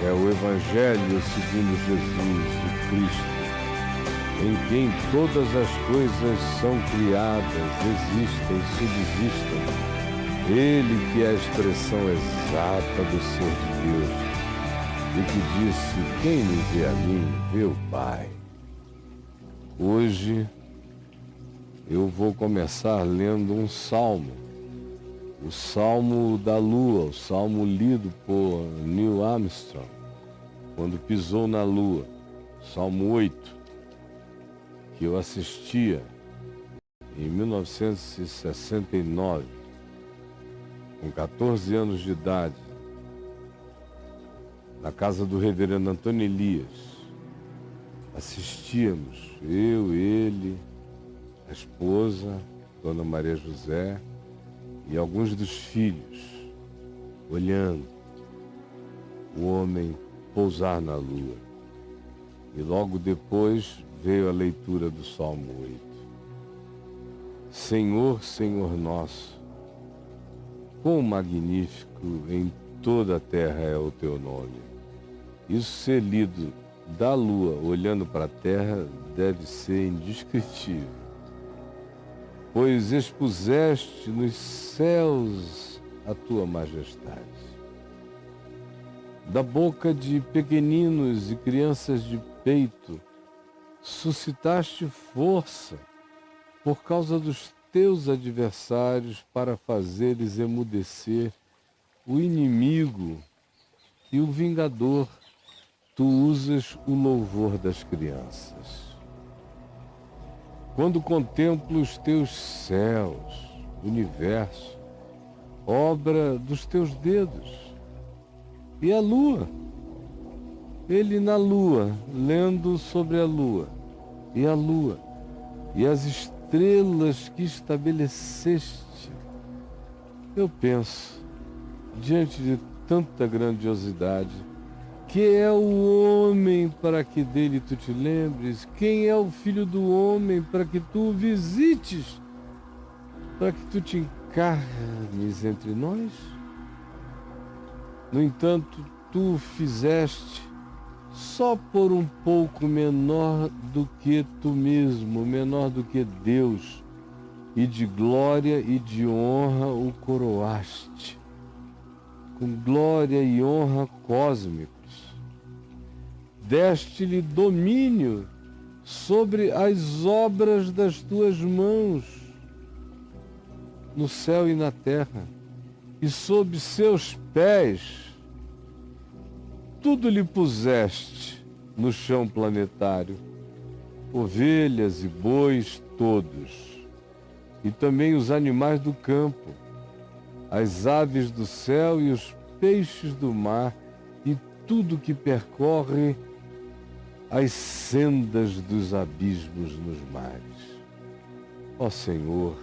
É o Evangelho segundo Jesus, o Cristo, em quem todas as coisas são criadas, existem, subsistem. Ele que é a expressão exata do ser de Deus e que disse: quem me vê a mim, vê o Pai. Hoje eu vou começar lendo um salmo, o Salmo da Lua, o salmo lido por Neil Armstrong, quando pisou na Lua, Salmo 8, que eu assistia em 1969, com 14 anos de idade, na casa do reverendo Antônio Elias. Assistíamos, eu, ele, a esposa, Dona Maria José, e alguns dos filhos, olhando o homem pousar na lua. E logo depois veio a leitura do Salmo 8. Senhor, Senhor nosso, quão magnífico em toda a terra é o teu nome. Isso ser lido da lua olhando para a terra deve ser indescritível, pois expuseste nos céus a tua majestade. Da boca de pequeninos e crianças de peito, suscitaste força por causa dos teus adversários para fazeres emudecer o inimigo e o vingador. Tu usas o louvor das crianças. Quando contemplo os teus céus, universo, obra dos teus dedos, e a lua, ele na lua, lendo sobre a lua, e as estrelas que estabeleceste, eu penso, diante de tanta grandiosidade, que é o homem para que dele tu te lembres? Quem é o filho do homem para que tu o visites? Para que tu te encarnes entre nós? No entanto, tu o fizeste só por um pouco menor do que tu mesmo, menor do que Deus, e de glória e de honra o coroaste, com glória e honra cósmicos. Deste-lhe domínio sobre as obras das tuas mãos, no céu e na terra, e sob seus pés tudo lhe puseste no chão planetário, ovelhas e bois todos, e também os animais do campo, as aves do céu e os peixes do mar, e tudo que percorre as sendas dos abismos nos mares. Ó Senhor,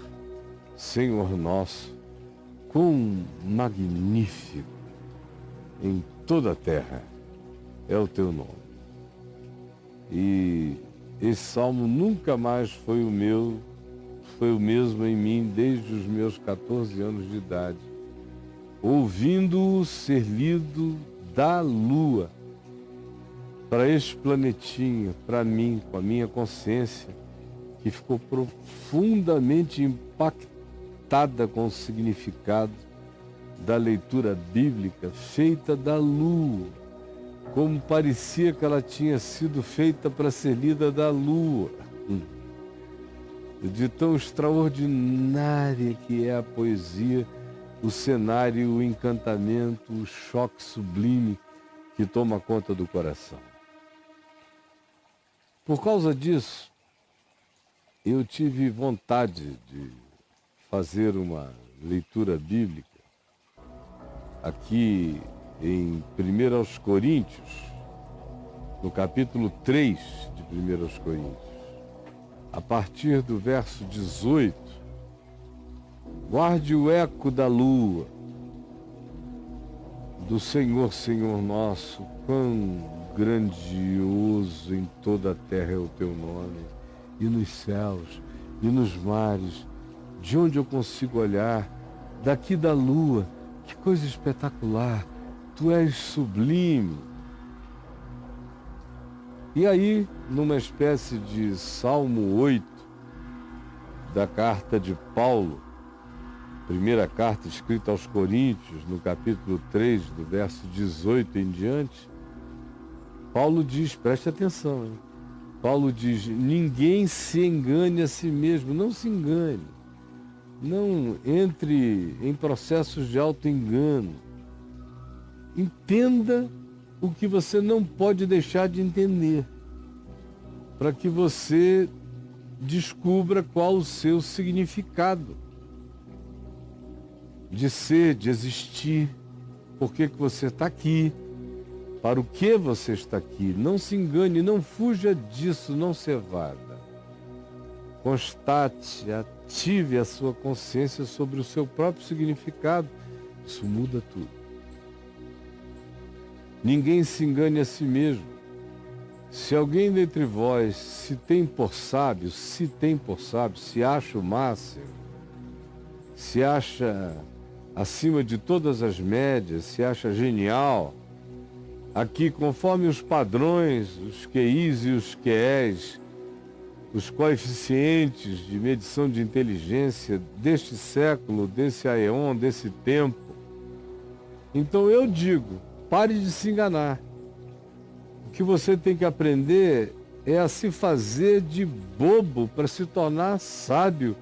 Senhor nosso, quão magnífico em toda a terra é o teu nome. E esse salmo nunca mais foi o mesmo em mim desde os meus 14 anos de idade, ouvindo-o ser lido da lua, para este planetinha, para mim, com a minha consciência, que ficou profundamente impactada com o significado da leitura bíblica feita da lua, como parecia que ela tinha sido feita para ser lida da lua. De tão extraordinária que é a poesia, o cenário, o encantamento, o choque sublime que toma conta do coração. Por causa disso, eu tive vontade de fazer uma leitura bíblica aqui em 1 aos Coríntios, no capítulo 3 de 1 aos Coríntios, a partir do verso 18. Guarde o eco da lua, do Senhor, Senhor nosso, quão grandioso em toda a terra é o teu nome, e nos céus, e nos mares, de onde eu consigo olhar, daqui da lua, que coisa espetacular, tu és sublime, E aí, numa espécie de Salmo 8 da carta de Paulo, primeira carta escrita aos Coríntios, no capítulo 3, do verso 18 em diante, Paulo diz, preste atenção, hein? Paulo diz, ninguém se engane a si mesmo, não se engane, não entre em processos de auto-engano. Entenda o que você não pode deixar de entender, para que você descubra qual o seu significado de ser, de existir, por que você está aqui, para o que você está aqui. Não se engane, não fuja disso, não se evada. Constate, ative a sua consciência sobre o seu próprio significado. Isso muda tudo. Ninguém se engane a si mesmo. Se alguém dentre vós se tem por sábio, se acha o máximo, se acha acima de todas as médias, se acha genial, aqui conforme os padrões, os QIs e os QEs, os coeficientes de medição de inteligência deste século, desse aeon, desse tempo. Então eu digo, pare de se enganar. O que você tem que aprender é a se fazer de bobo para se tornar sábio.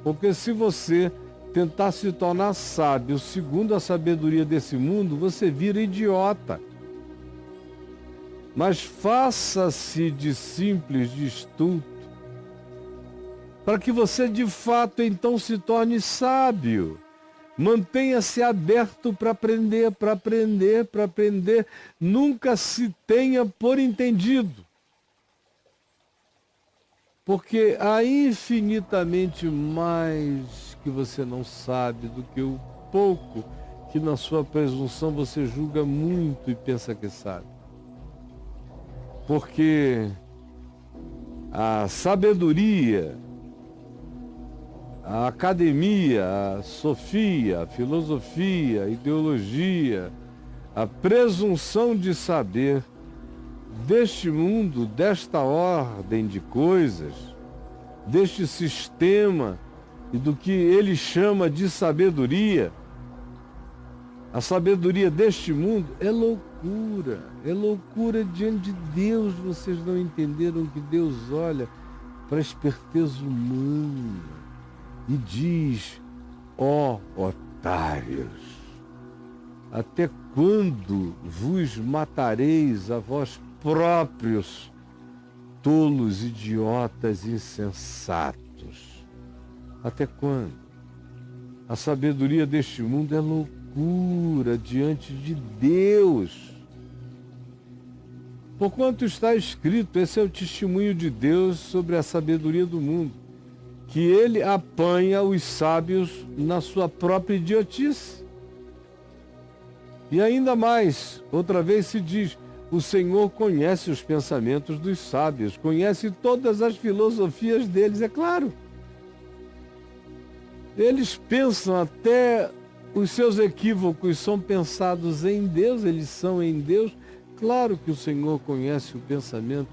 Porque se você tentar se tornar sábio segundo a sabedoria desse mundo, você vira idiota. Mas faça-se de simples, de estulto, para que você de fato então se torne sábio. Mantenha-se aberto para aprender, para aprender, para aprender. Nunca se tenha por entendido. Porque há infinitamente mais que você não sabe do que o pouco que na sua presunção você julga muito e pensa que sabe. Porque a sabedoria, a academia, a sofia, a filosofia, a ideologia, a presunção de saber deste mundo, desta ordem de coisas, deste sistema e do que ele chama de sabedoria, a sabedoria deste mundo é loucura diante de Deus. Vocês não entenderam que Deus olha para a esperteza humana e diz, ó otários, até quando vos matareis a vós próprios, tolos, idiotas, insensatos? Até quando? A sabedoria deste mundo é loucura diante de Deus. Porquanto está escrito, esse é o testemunho de Deus sobre a sabedoria do mundo, que ele apanha os sábios na sua própria idiotice. E ainda mais, outra vez se diz, o Senhor conhece os pensamentos dos sábios, conhece todas as filosofias deles, é claro. Eles pensam até os seus equívocos são pensados em Deus, eles são em Deus. Claro que o Senhor conhece o pensamento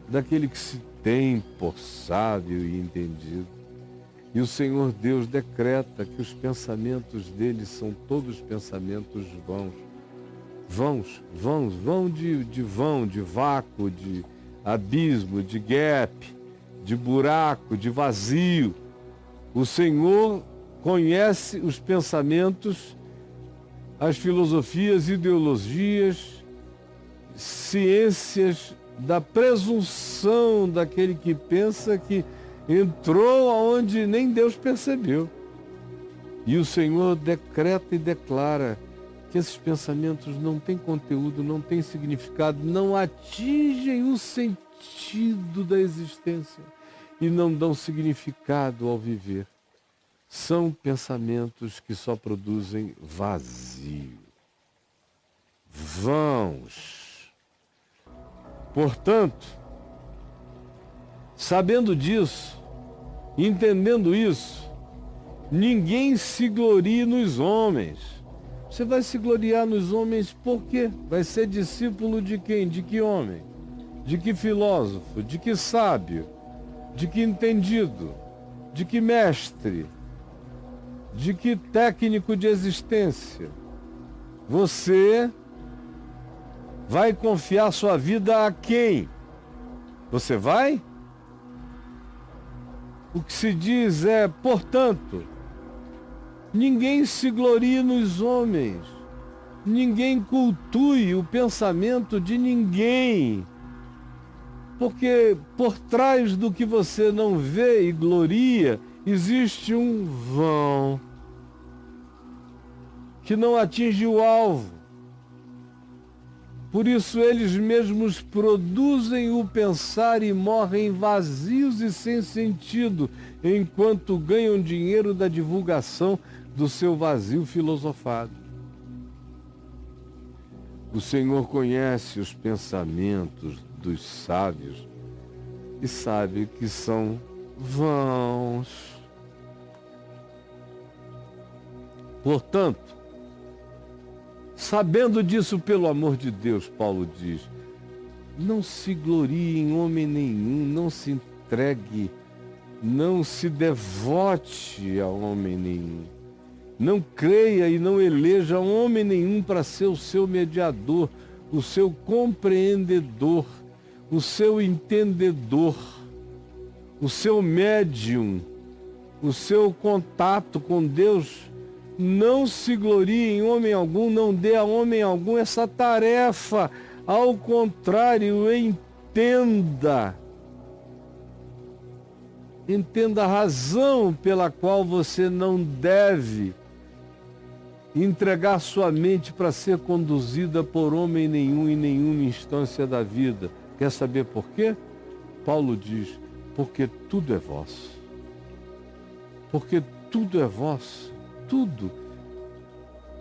daquele que se tem por sábio e entendido. E o Senhor Deus decreta que os pensamentos dele são todos pensamentos vãos. Vão de vácuo, de abismo, de gap, de buraco, de vazio. O Senhor conhece os pensamentos, as filosofias, ideologias, ciências da presunção daquele que pensa que entrou aonde nem Deus percebeu. E o Senhor decreta e declara que esses pensamentos não têm conteúdo, não têm significado, não atingem o sentido da existência e não dão significado ao viver. São pensamentos que só produzem vazio, vãos. Portanto, sabendo disso, entendendo isso, ninguém se glorie nos homens. Você vai se gloriar nos homens por quê? Vai ser discípulo de quem? De que homem? de que filósofo, de que sábio, de que entendido, de que mestre, de que técnico de existência você vai confiar sua vida a quem? Você vai? O que se diz é, portanto, ninguém se glorie nos homens, ninguém cultue o pensamento de ninguém, porque por trás do que você não vê e gloria, existe um vão que não atinge o alvo. Por isso eles mesmos produzem o pensar e morrem vazios e sem sentido, enquanto ganham dinheiro da divulgação do seu vazio filosofado. O Senhor conhece os pensamentos dos sábios e sabe que são vãos. Portanto, sabendo disso, pelo amor de Deus, Paulo diz, não se glorie em homem nenhum, não se entregue, não se devote a homem nenhum. Não creia e não eleja homem nenhum para ser o seu mediador, o seu compreendedor, o seu entendedor, o seu médium, o seu contato com Deus. Não se glorie em homem algum, não dê a homem algum essa tarefa. Ao contrário, entenda a razão pela qual você não deve entregar sua mente para ser conduzida por homem nenhum em nenhuma instância da vida. Quer saber por quê? Paulo diz, porque tudo é vosso. Porque tudo é vosso. Tudo.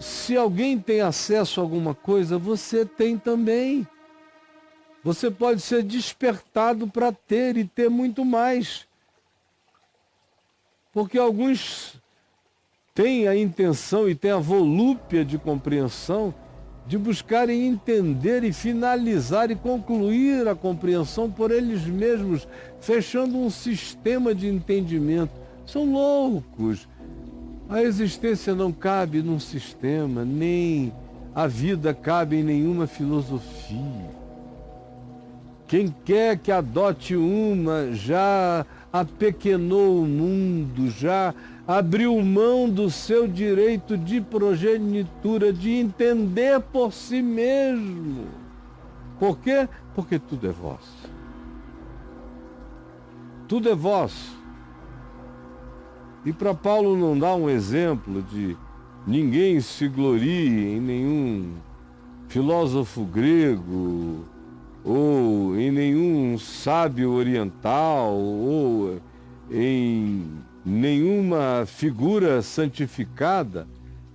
Se alguém tem acesso a alguma coisa, você tem também. Você pode ser despertado para ter e ter muito mais. Porque alguns têm a intenção e têm a volúpia de compreensão de buscarem entender e finalizar e concluir a compreensão por eles mesmos, fechando um sistema de entendimento. São loucos. A existência não cabe num sistema, nem a vida cabe em nenhuma filosofia. Quem quer que adote uma já apequenou o mundo, já abriu mão do seu direito de progenitura, de entender por si mesmo. Por quê? Porque tudo é vosso. Tudo é vosso. E para Paulo não dar um exemplo de ninguém se glorie em nenhum filósofo grego, ou em nenhum sábio oriental, ou em nenhuma figura santificada,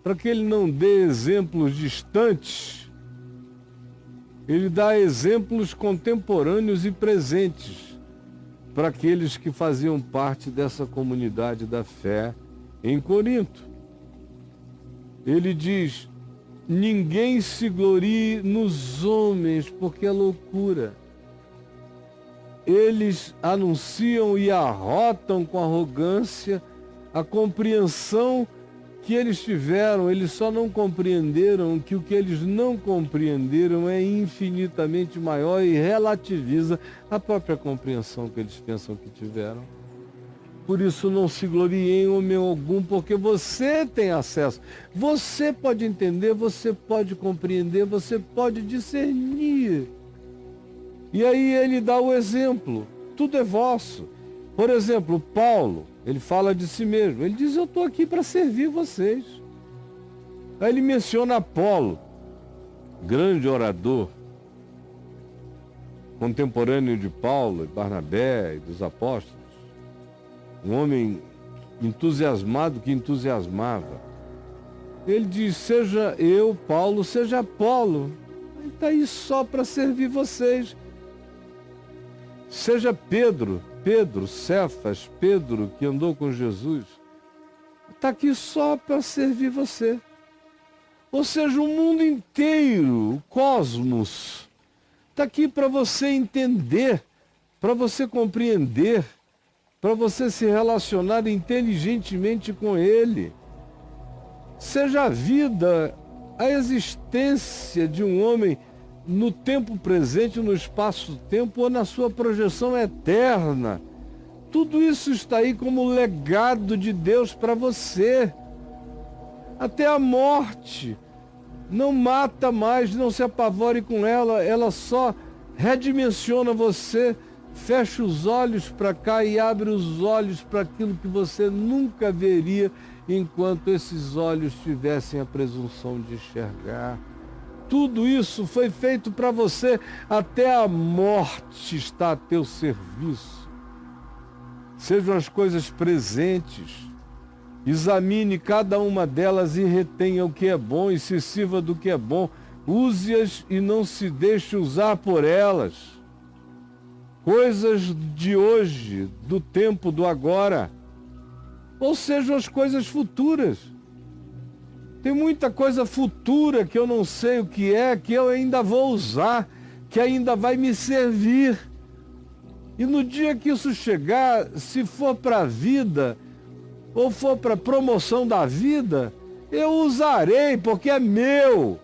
para que ele não dê exemplos distantes, ele dá exemplos contemporâneos e presentes para aqueles que faziam parte dessa comunidade da fé em Corinto. Ele diz, ninguém se glorie nos homens, porque é loucura. Eles anunciam e arrotam com arrogância a compreensão que eles tiveram. Eles só não compreenderam que o que eles não compreenderam é infinitamente maior e relativiza a própria compreensão que eles pensam que tiveram. Por isso não se glorie em homem algum, porque você tem acesso. Você pode entender, você pode compreender, você pode discernir. E aí ele dá o exemplo. Tudo é vosso. Por exemplo, Paulo, ele fala de si mesmo. Ele diz, eu estou aqui para servir vocês. Aí ele menciona Apolo, grande orador, contemporâneo de Paulo, Barnabé e dos apóstolos. Um homem entusiasmado que entusiasmava. Ele diz, seja eu, Paulo, seja Apolo. Ele está aí só para servir vocês. Seja Pedro, Cefas, Pedro, que andou com Jesus, está aqui só para servir você. Ou seja, o mundo inteiro, o cosmos, Está aqui para você entender, para você compreender, para você se relacionar inteligentemente com Ele. Seja a vida, a existência de um homem no tempo presente, no espaço-tempo ou na sua projeção eterna. Tudo isso está aí como legado de Deus para você. Até a morte. Não mata mais, não se apavore com ela só redimensiona você, fecha os olhos para cá e abre os olhos para aquilo que você nunca veria enquanto esses olhos tivessem a presunção de enxergar. Tudo isso foi feito para você, até a morte está a teu serviço. Sejam as coisas presentes. Examine cada uma delas e retenha o que é bom e se sirva do que é bom. Use-as e não se deixe usar por elas. Coisas de hoje, do tempo do agora. Ou sejam as coisas futuras. Tem muita coisa futura que eu não sei o que é, que eu ainda vou usar, que ainda vai me servir. E no dia que isso chegar, se for para a vida, ou for para a promoção da vida, eu usarei, porque é meu.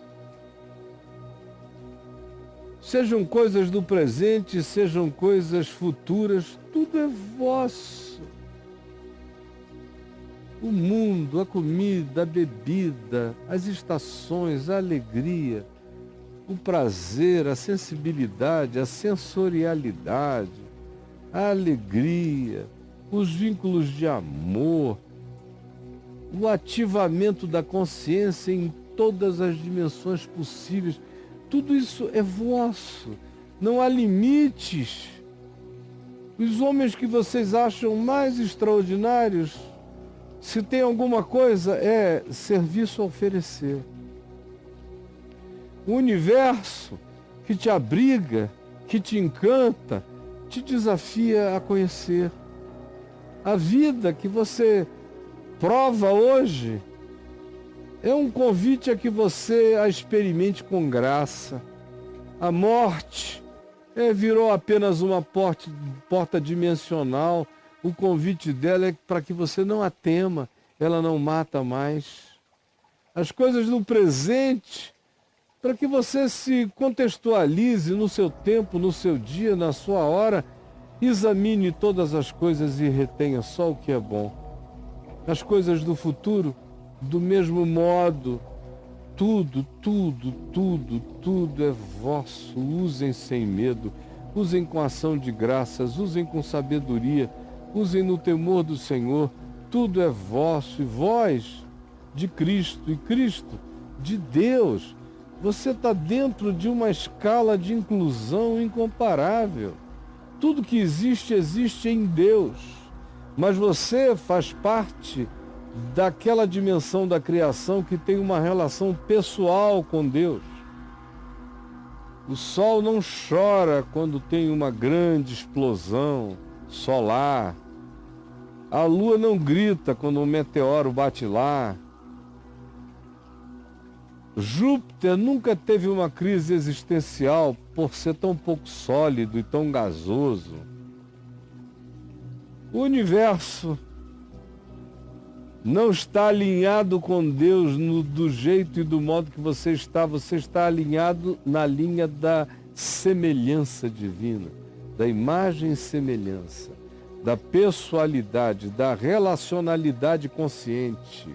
Sejam coisas do presente, sejam coisas futuras, tudo é vosso. O mundo, a comida, a bebida, as estações, a alegria, o prazer, a sensibilidade, a sensorialidade, a alegria, os vínculos de amor, o ativamento da consciência em todas as dimensões possíveis, tudo isso é vosso. Não há limites. Os homens que vocês acham mais extraordinários, se tem alguma coisa, é serviço a oferecer. O universo que te abriga, que te encanta, te desafia a conhecer. A vida que você prova hoje é um convite a que você a experimente com graça. A morte virou apenas uma porta dimensional. O convite dela é para que você não a tema, ela não mata mais. As coisas do presente, para que você se contextualize no seu tempo, no seu dia, na sua hora. Examine todas as coisas e retenha só o que é bom. As coisas do futuro, do mesmo modo, tudo é vosso. Usem sem medo, usem com ação de graças, usem com sabedoria, usem no temor do Senhor. Tudo é vosso e vós de Cristo e Cristo de Deus. Você está dentro de uma escala de inclusão incomparável. Tudo que existe, existe em Deus. Mas você faz parte daquela dimensão da criação que tem uma relação pessoal com Deus. O sol não chora quando tem uma grande explosão solar. A lua não grita quando um meteoro bate lá. Júpiter nunca teve uma crise existencial por ser tão pouco sólido e tão gasoso. O universo não está alinhado com Deus do jeito e do modo que você está alinhado na linha da semelhança divina, da imagem e semelhança, da pessoalidade, da relacionalidade consciente.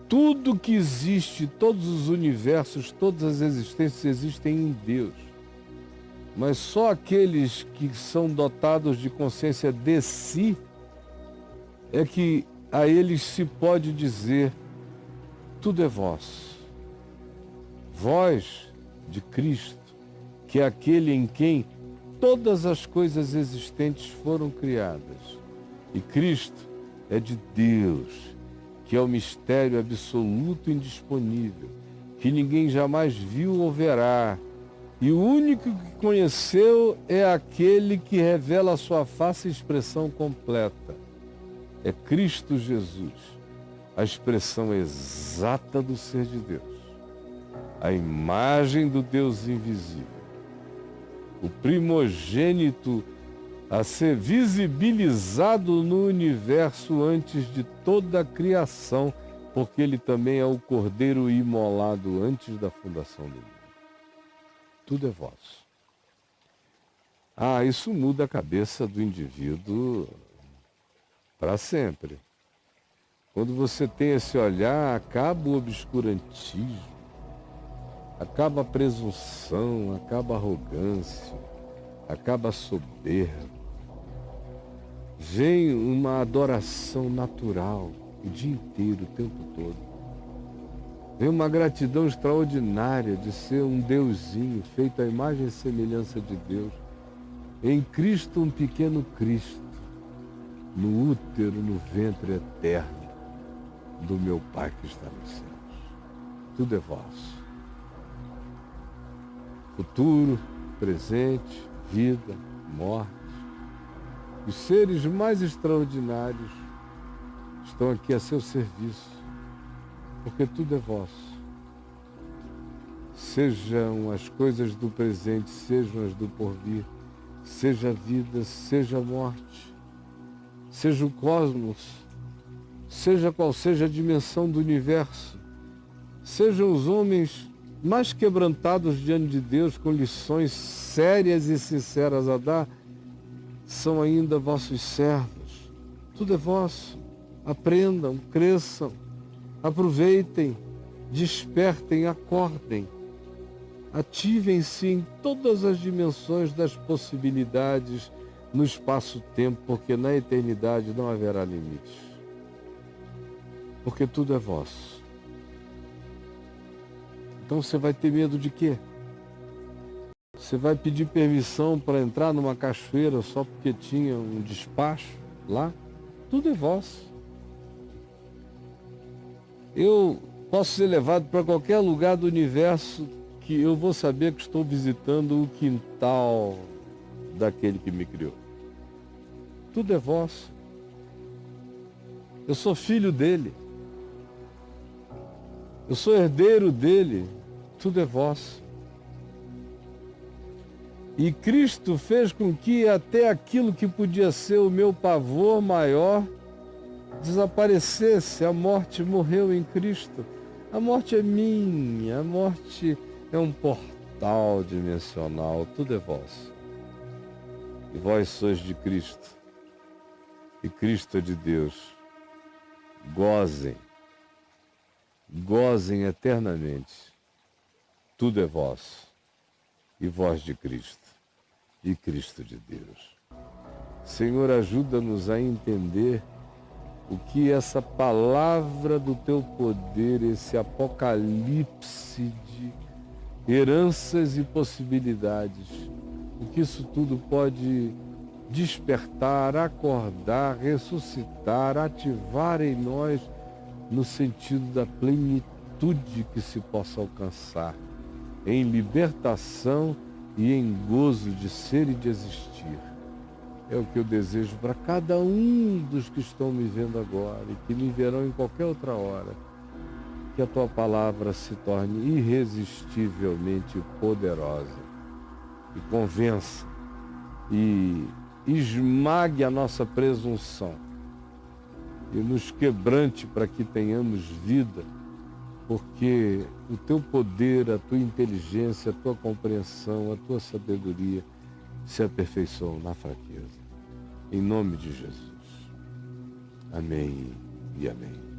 Tudo que existe, todos os universos, todas as existências existem em Deus. Mas só aqueles que são dotados de consciência de si é que a eles se pode dizer: tudo é vosso. Vós de Cristo, que é aquele em quem todas as coisas existentes foram criadas. E Cristo é de Deus, que é o mistério absoluto e indisponível, que ninguém jamais viu ou verá. E o único que conheceu é aquele que revela a sua face e expressão completa. É Cristo Jesus, a expressão exata do ser de Deus. a imagem do Deus invisível, o primogênito a ser visibilizado no universo antes de toda a criação, porque ele também é o Cordeiro imolado antes da fundação do mundo. Tudo é vosso. Isso muda a cabeça do indivíduo para sempre. Quando você tem esse olhar, acaba o obscurantismo, acaba a presunção, acaba a arrogância, acaba a soberba. Vem uma adoração natural o dia inteiro, o tempo todo. Vem uma gratidão extraordinária de ser um Deusinho feito à imagem e semelhança de Deus. Em Cristo, um pequeno Cristo, no útero, no ventre eterno do meu Pai que está nos céus. Tudo é vosso. Futuro, presente, vida, morte. Os seres mais extraordinários estão aqui a seu serviço, porque tudo é vosso. Sejam as coisas do presente, sejam as do porvir, seja a vida, seja a morte, seja o cosmos, seja qual seja a dimensão do universo, sejam os homens mais quebrantados diante de Deus, com lições sérias e sinceras a dar, são ainda vossos servos. Tudo é vosso. Aprendam, cresçam, aproveitem, despertem, acordem. Ativem-se em todas as dimensões das possibilidades no espaço-tempo, porque na eternidade não haverá limites. Porque tudo é vosso. Então você vai ter medo de quê? Você vai pedir permissão para entrar numa cachoeira só porque tinha um despacho lá? Tudo é vosso. Eu posso ser levado para qualquer lugar do universo que eu vou saber que estou visitando o quintal daquele que me criou. Tudo é vosso. Eu sou filho dele. Eu sou herdeiro dele. Tudo é vosso. E Cristo fez com que até aquilo que podia ser o meu pavor maior desaparecesse. A morte morreu em Cristo. A morte é minha, a morte é um portal dimensional, tudo é vosso. E vós sois de Cristo, e Cristo é de Deus. Gozem eternamente. Tudo é vosso, e vós de Cristo, e Cristo de Deus. Senhor, ajuda-nos a entender o que essa palavra do teu poder, esse apocalipse de heranças e possibilidades, o que isso tudo pode despertar, acordar, ressuscitar, ativar em nós no sentido da plenitude que se possa alcançar, em libertação e em gozo de ser e de existir. É o que eu desejo para cada um dos que estão me vendo agora e que me verão em qualquer outra hora. Que a tua palavra se torne irresistivelmente poderosa e convença e esmague a nossa presunção e nos quebrante para que tenhamos vida, porque o teu poder, a tua inteligência, a tua compreensão, a tua sabedoria se aperfeiçoam na fraqueza. Em nome de Jesus. Amém e amém.